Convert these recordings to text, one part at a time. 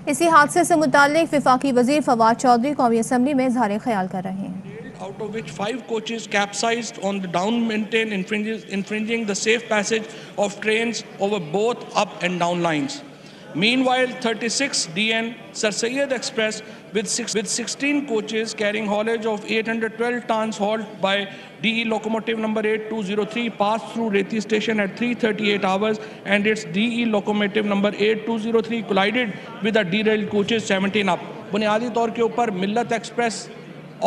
इसी हादसे से मुताल्लिक वफाकी वजीर फवाद चौधरी कौमी असम्बली में इजहार ख्याल कर रहे हैं। Out of which 5 coaches capsized on the down maintain, infringing the safe passage of trains over both up and down lines. Meanwhile, 36 DN Sir Syed Express with 16 coaches carrying haulage of 812 tons hauled by DE locomotive number 8203 passed through Reti station at 3:38 hours, and its DE locomotive number 8203 collided with the derailed coaches 17 up. बुनियादी तौर के ऊपर मिल्लत express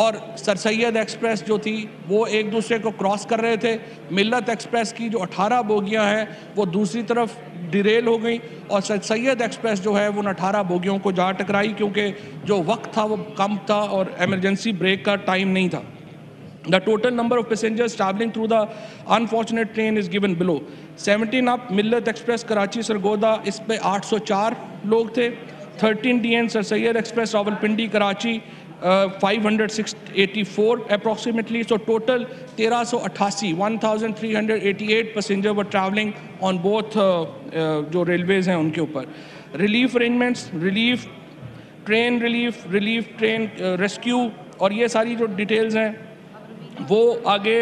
और sir Syed express जो थी वो एक दूसरे को क्रॉस कर रहे थे। मिल्लत एक्सप्रेस की जो 18 बोगियां हैं वो दूसरी तरफ डिरेल हो गई और सर सैयद एक्सप्रेस जो है वो उन 18 बोगियों को जा टकराई, क्योंकि जो वक्त था वो कम था और एमरजेंसी ब्रेक का टाइम नहीं था। The total number of passengers travelling through the unfortunate train is given below. 17 up Millat Express Karachi Sargodha, इस पे 804 लोग थे। 13 DN Sir Syed Express Rawalpindi Karachi 584 approximately. So total 1388 1388 passengers were travelling on both जो railways हैं उनके ऊपर। Relief arrangements, relief train rescue और ये सारी जो details हैं वो आगे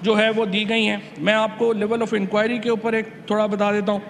जो है वो दी गई हैं। मैं आपको लेवल ऑफ इंक्वायरी के ऊपर एक थोड़ा बता देता हूँ।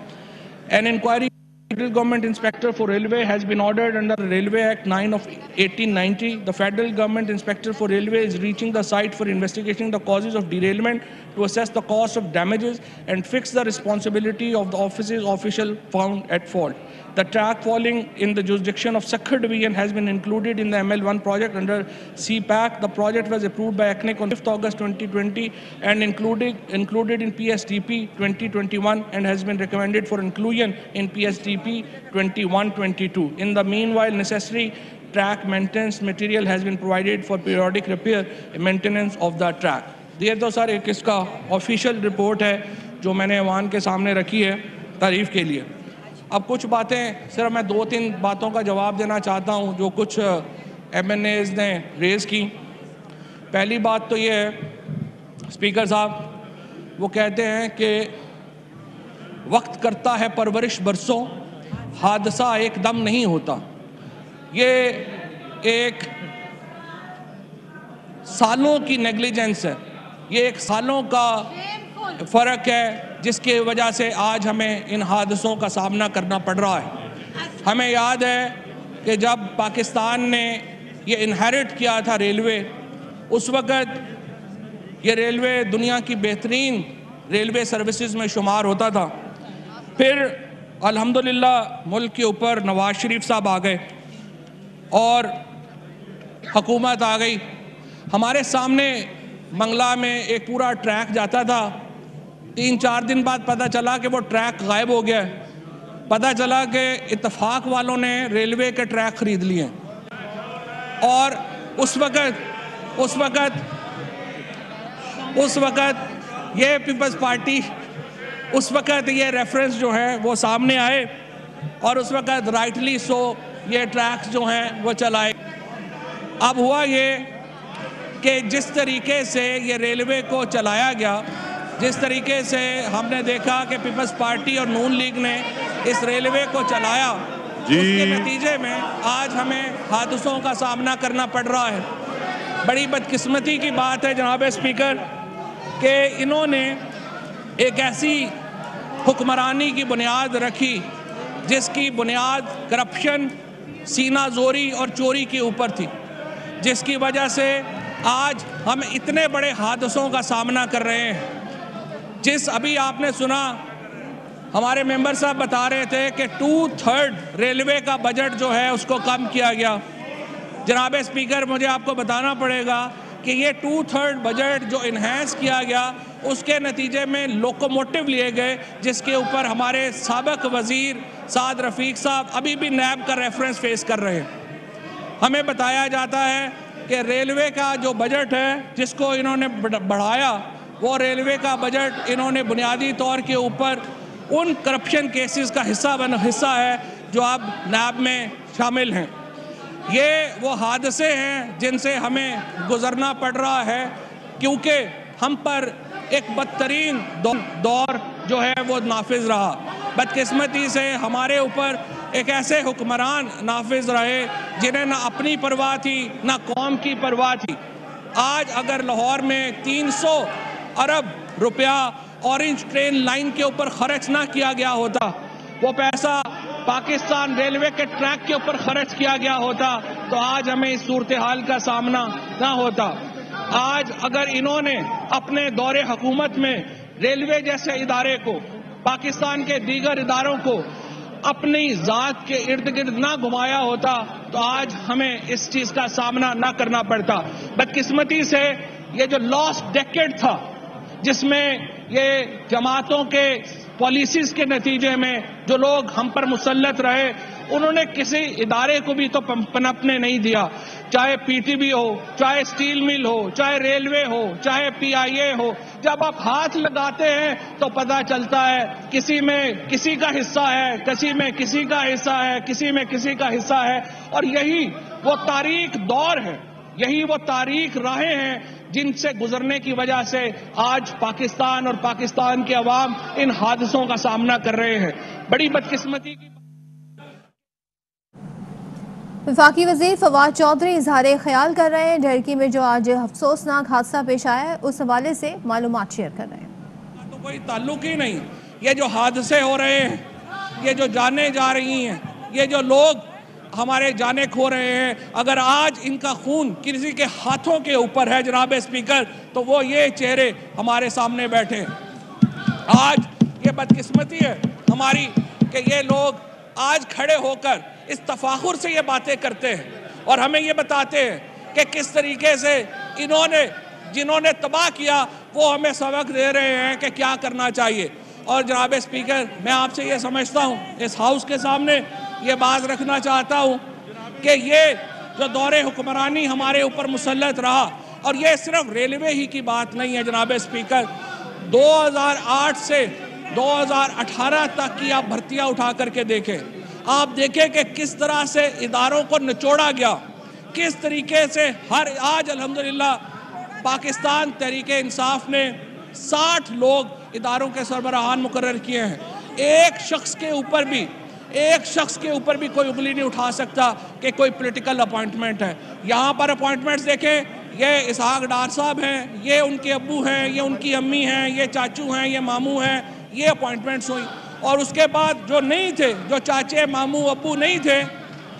An inquiry Federal Government Inspector for Railway has been ordered under Railway Act 9 of 1890. The Federal Government Inspector for Railway is reaching the site for investigating the causes of derailment to assess the cost of damages and fix the responsibility of the office's official found at fault. The track falling in the jurisdiction of Sakhar Division has been included in the ML1 project under CPAC. The project was approved by ACNIC on 5th August 2020 and included in PSDP 2021 and has been recommended for inclusion in PSDP 21-22. In the meanwhile, necessary track maintenance material has been provided for periodic repair and maintenance of the track. ये तो sir एक इसका official report है जो मैंने ऐवान के सामने रखी है तारीफ के लिए। अब कुछ बातें सिर्फ मैं 2-3 बातों का जवाब देना चाहता हूं जो कुछ MNAs ने रेज़ की। पहली बात तो ये है, स्पीकर साहब वो कहते हैं कि वक्त करता है परवरिश बरसों, हादसा एकदम नहीं होता। ये एक सालों की नेग्लिजेंस है, ये एक सालों का फ़र्क है जिसकी वजह से आज हमें इन हादसों का सामना करना पड़ रहा है। हमें याद है कि जब पाकिस्तान ने ये इनहेरिट किया था रेलवे, उस वक़्त ये रेलवे दुनिया की बेहतरीन रेलवे सर्विसेज में शुमार होता था। फिर अल्हम्दुलिल्लाह मुल्क के ऊपर नवाज शरीफ साहब आ गए और हुकूमत आ गई। हमारे सामने मंगला में एक पूरा ट्रैक जाता था, 3-4 दिन बाद पता चला कि वो ट्रैक गायब हो गया। पता चला कि इत्तफाक वालों ने रेलवे के ट्रैक ख़रीद लिए और उस वक़्त ये पीपल्स पार्टी उस वक़्त ये रेफरेंस जो है वो सामने आए और उस वक़्त राइटली सो ये ट्रैक्स जो हैं वो चलाए। अब हुआ ये कि जिस तरीके से ये रेलवे को चलाया गया, जिस तरीके से हमने देखा कि पीपल्स पार्टी और नून लीग ने इस रेलवे को चलाया, उसके नतीजे में आज हमें हादसों का सामना करना पड़ रहा है। बड़ी बदकिस्मती की बात है जनाब स्पीकर कि इन्होंने एक ऐसी हुक्मरानी की बुनियाद रखी जिसकी बुनियाद करप्शन, सीना जोरी और चोरी के ऊपर थी, जिसकी वजह से आज हम इतने बड़े हादसों का सामना कर रहे हैं। जिस अभी आपने सुना हमारे मेंबर साहब बता रहे थे कि 2/3 रेलवे का बजट जो है उसको कम किया गया। जनाब स्पीकर मुझे आपको बताना पड़ेगा कि ये 2/3 बजट जो इन्हेंस किया गया उसके नतीजे में लोकोमोटिव लिए गए, जिसके ऊपर हमारे साबिक वज़ीर साद रफ़ीक साहब अभी भी नैब का रेफरेंस फेस कर रहे हैं। हमें बताया जाता है कि रेलवे का जो बजट है जिसको इन्होंने बढ़ाया, वो रेलवे का बजट इन्होंने बुनियादी तौर के ऊपर उन करप्शन केसेस का हिस्सा है जो अब नैब में शामिल हैं। ये वो हादसे हैं जिनसे हमें गुजरना पड़ रहा है, क्योंकि हम पर एक बदतरीन दौर जो है वो नाफिज रहा। बदकिस्मती से हमारे ऊपर एक ऐसे हुक्मरान नाफिज रहे जिन्हें ना अपनी परवाह थी ना कौम की परवाह थी। आज अगर लाहौर में 300 अरब रुपया ऑरेंज ट्रेन लाइन के ऊपर खर्च ना किया गया होता, वो पैसा पाकिस्तान रेलवे के ट्रैक के ऊपर खर्च किया गया होता, तो आज हमें इस सूरत हाल का सामना ना होता। आज अगर इन्होंने अपने दौरे हुकूमत में रेलवे जैसे इदारे को, पाकिस्तान के दीगर इदारों को अपनी जात के इर्द गिर्द ना घुमाया होता, तो आज हमें इस चीज का सामना ना करना पड़ता। बदकिस्मती से ये जो लॉस्ट डेकेड था, जिसमें ये जमातों के पॉलिसीज के नतीजे में जो लोग हम पर मुसल्लत रहे, उन्होंने किसी इदारे को भी तो पनपने नहीं दिया, चाहे पीटीबी हो, चाहे स्टील मिल हो, चाहे रेलवे हो, चाहे पीआईए हो। जब आप हाथ लगाते हैं तो पता चलता है किसी में किसी का हिस्सा है, किसी में किसी का हिस्सा है, किसी में किसी का हिस्सा है। और यही वो तारीख दौर है, यही वो तारीख राहें हैं जिनसे गुजरने की वजह से आज पाकिस्तान और पाकिस्तान के अवाम इन हादसों का सामना कर रहे हैं। बड़ी बदकिस्मती की वफाकी वज़ीर फवाद चौधरी इजहार ख्याल कर रहे हैं। ढरकी में जो आज अफसोसनाक हादसा पेश आया है, उस हवाले से मालूमात शेयर कर रहे हैं। तो कोई ताल्लुक ही नहीं। ये जो हादसे हो रहे हैं, ये जो जाने जा रही हैं, ये जो लोग हमारे जाने खो रहे हैं, अगर आज इनका खून किसी के हाथों के ऊपर है जनाब स्पीकर, तो वो ये चेहरे हमारे सामने बैठे हैं। आज ये बदकिस्मती है हमारी कि ये लोग आज खड़े होकर इस तफाखुर से ये बातें करते हैं और हमें ये बताते हैं कि किस तरीके से इन्होंने जिन्होंने तबाह किया वो हमें सबक दे रहे हैं कि क्या करना चाहिए। और जनाब स्पीकर, मैं आपसे ये समझता हूँ, इस हाउस के सामने ये बात रखना चाहता हूँ कि ये जो दौरे हुक्मरानी हमारे ऊपर मुसल्लत रहा, और ये सिर्फ रेलवे ही की बात नहीं है जनाब स्पीकर, 2008 से 2018 तक की आप भर्तियां उठा करके देखें, आप देखें कि किस तरह से इदारों को निचोड़ा गया, किस तरीके से आज अल्हम्दुलिल्लाह पाकिस्तान तहरीके इंसाफ ने 60 लोग इदारों के सरबराहान मुकर्रर किए हैं। एक शख्स के ऊपर भी कोई उंगली नहीं उठा सकता कि कोई पॉलिटिकल अपॉइंटमेंट है। यहाँ पर अपॉइंटमेंट्स देखें, ये इसहाक डार साहब हैं, ये उनके अब्बू हैं, ये उनकी अम्मी हैं, ये चाचू हैं, ये मामू हैं, ये अपॉइंटमेंट्स हुई। और उसके बाद जो नहीं थे, जो चाचे मामू अब्बू नहीं थे,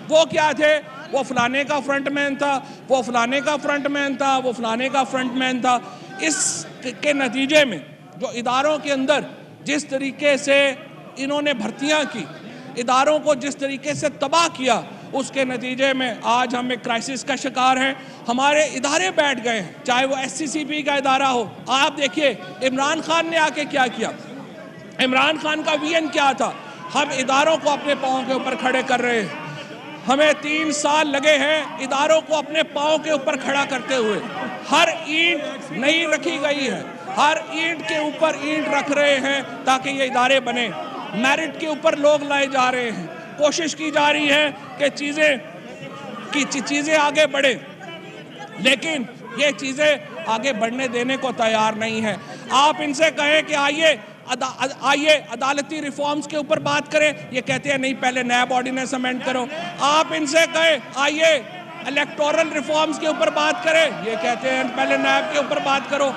वो क्या थे? वो फलाने का फ्रंटमैन था, वो फलाने का फ्रंटमैन था, वो फलाने का फ्रंटमैन था। इसके नतीजे में जो इदारों के अंदर जिस तरीके से इन्होंने भर्तियां की, इदारों को जिस तरीके से तबाह किया, उसके नतीजे में आज हम एक क्राइसिस का शिकार हैं। हमारे इदारे बैठ गए हैं, चाहे वो SCCP का इदारा हो। आप देखिए इमरान खान ने आके क्या किया, इमरान खान का विजन क्या था? हम इदारों को अपने पाँव के ऊपर खड़े कर रहे हैं। हमें 3 साल लगे हैं इदारों को अपने पाँव के ऊपर खड़ा करते हुए। हर ईंट नहीं रखी गई है, हर ईंट के ऊपर ईंट रख रहे हैं ताकि ये इदारे बने। मेरिट के ऊपर लोग लाए जा रहे हैं, कोशिश की जा रही है कि चीज़ें आगे बढ़े, लेकिन ये चीज़ें आगे बढ़ने देने को तैयार नहीं है। आप इनसे कहें कि आइए अदालती रिफॉर्म्स के ऊपर बात करें, ये कहते हैं नहीं पहले नैब ऑर्डिनेंस अमेंड करो। आप इनसे कहें आइए इलेक्टोरल रिफॉर्म्स के ऊपर बात करें, ये कहते हैं पहले नैब के ऊपर बात करो।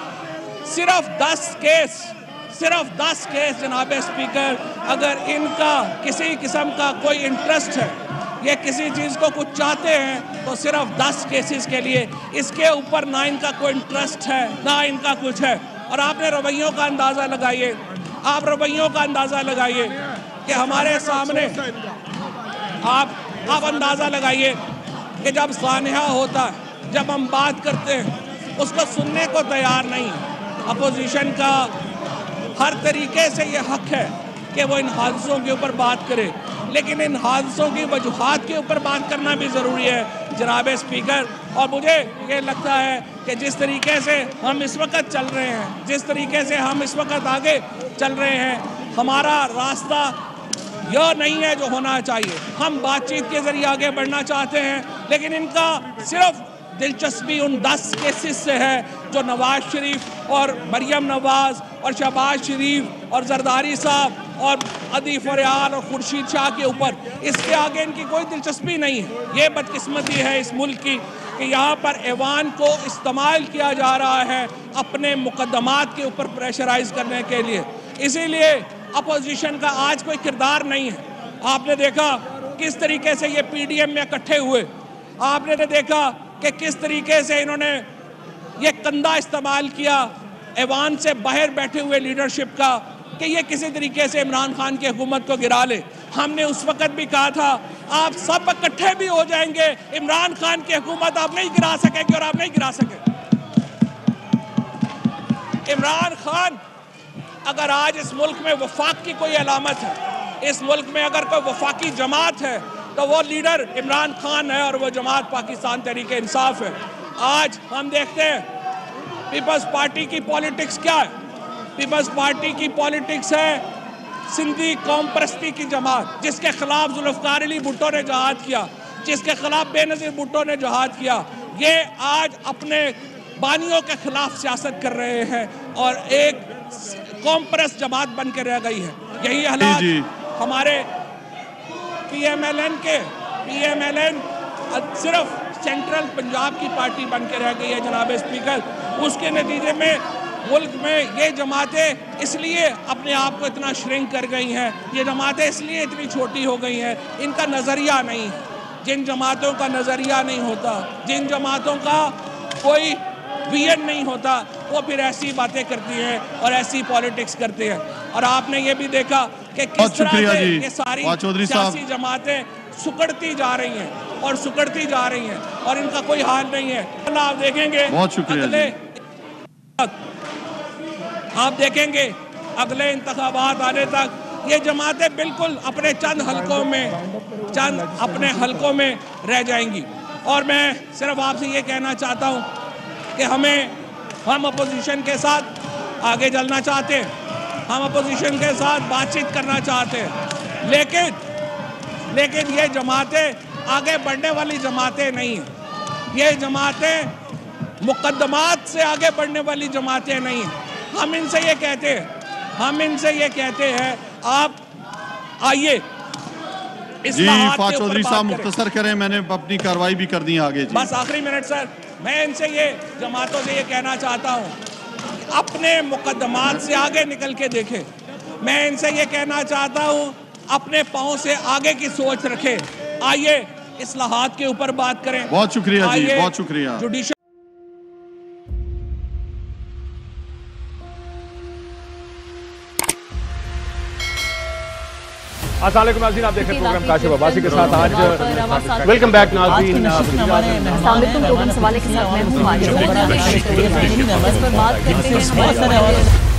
सिर्फ 10 केस जनाब स्पीकर, अगर इनका किसी किस्म का कोई इंटरेस्ट है, ये किसी चीज़ को कुछ चाहते हैं, तो सिर्फ 10 केसेस के लिए, इसके ऊपर ना इनका कोई इंटरेस्ट है ना इनका कुछ है। और आपने रवैयों का अंदाज़ा लगाइए, आप रवैयों का अंदाज़ा लगाइए कि हमारे सामने आप अंदाज़ा लगाइए कि जब सानहा होता है, जब हम बात करते हैं, उसको सुनने को तैयार नहीं है। अपोजिशन का हर तरीके से ये हक है कि वो इन हादसों के ऊपर बात करे, लेकिन इन हादसों की वजूहात के ऊपर बात करना भी ज़रूरी है जनाब स्पीकर। और मुझे ये लगता है कि जिस तरीके से हम इस वक्त चल रहे हैं, जिस तरीके से हम इस वक्त आगे चल रहे हैं, हमारा रास्ता यह नहीं है जो होना चाहिए। हम बातचीत के ज़रिए आगे बढ़ना चाहते हैं, लेकिन इनका सिर्फ दिलचस्पी उन 10 केसेस से है जो नवाज शरीफ और मरियम नवाज और शहबाज शरीफ और जरदारी साहब और अदी फरियाद और खुर्शीद शाह के ऊपर, इसके आगे इनकी कोई दिलचस्पी नहीं है। ये बदकिस्मती है इस मुल्क की कि यहाँ पर ऐवान को इस्तेमाल किया जा रहा है अपने मुकदमात के ऊपर प्रेशराइज करने के लिए। इसीलिए अपोजिशन का आज कोई किरदार नहीं है। आपने देखा किस तरीके से ये पीडीएम में इकट्ठे हुए, आपने देखा कि किस तरीके से इन्होंने ये कंधा इस्तेमाल किया ऐवान से बाहर बैठे हुए लीडरशिप का कि ये किसी तरीके से इमरान खान की हुकूमत को गिरा ले। हमने उस वक्त भी कहा था आप सब इकट्ठे भी हो जाएंगे, इमरान खान की हुकूमत आप नहीं गिरा सकेंगे और आप नहीं गिरा सके। इमरान खान अगर आज इस मुल्क में वफाक की कोई अलामत है, इस मुल्क में अगर कोई वफाकी जमात है तो वो लीडर इमरान खान है और वो जमात पाकिस्तान तहरीक इंसाफ है। आज हम देखते हैं पीपल्स पार्टी की पॉलिटिक्स क्या है। पीपल्स पार्टी की पॉलिटिक्स है सिंधी कौम परस्ती की जमात, जिसके खिलाफ जुल्फ़िकार अली भुट्टो ने जहाद किया, जिसके खिलाफ बेनज़ीर भुट्टो ने जहाद किया। ये आज अपने बानियों के खिलाफ सियासत कर रहे हैं और एक कौम परस्त जमात बन के रह गई है। यही हालात हमारे पीएमएलएन सिर्फ सेंट्रल पंजाब की पार्टी बन के रह गई है जनाब स्पीकर। उसके नतीजे में मुल्क में ये जमातें इसलिए अपने आप को इतना श्रिंक कर गई हैं, ये जमातें इसलिए इतनी छोटी हो गई हैं, इनका नज़रिया नहीं है। जिन जमातों का नज़रिया नहीं होता, जिन जमातों का कोई विजन नहीं होता, वो फिर ऐसी बातें करती हैं और ऐसी पॉलिटिक्स करते हैं। और आपने ये भी देखा कि किस तरह से ये सारी सियासी जमातें सुकड़ती जा रही हैं और सुकड़ती जा रही हैं और इनका कोई हाल नहीं है। आप देखेंगे अगले इंतखाबात आने तक ये जमातें बिल्कुल अपने चंद हलकों में रह जाएंगी। और मैं सिर्फ आपसे ये कहना चाहता हूँ कि हम अपोजिशन के साथ आगे चलना चाहते हैं, हम अपोजिशन के साथ बातचीत करना चाहते हैं, लेकिन ये जमातें आगे बढ़ने वाली जमातें नहीं हैं। ये जमातें मुकद्दमात से आगे बढ़ने वाली जमातें नहीं हैं। हम इनसे ये कहते हैं आप आइए जी। फवाद चौधरी साहब मुख्तसर करें, मैंने अपनी कार्रवाई भी कर दी आगे जी। बस आखिरी मिनट सर, मैं इनसे ये जमातों से ये कहना चाहता हूँ अपने मुकद्दमात से आगे निकल के देखें। मैं इनसे ये कहना चाहता हूँ अपने पाँव से आगे की सोच रखें। आइए इस्लाहात के ऊपर बात करें। बहुत शुक्रिया जी, बहुत शुक्रिया। जुडिशल अस्सलाम वालेकुम नाज़रीन, आप देख रहे हैं प्रोग्राम काशिफ अब्बासी के साथ। आज वेलकम बैक नाज़रीन। प्रोग्राम सवाले के साथ मैं हूं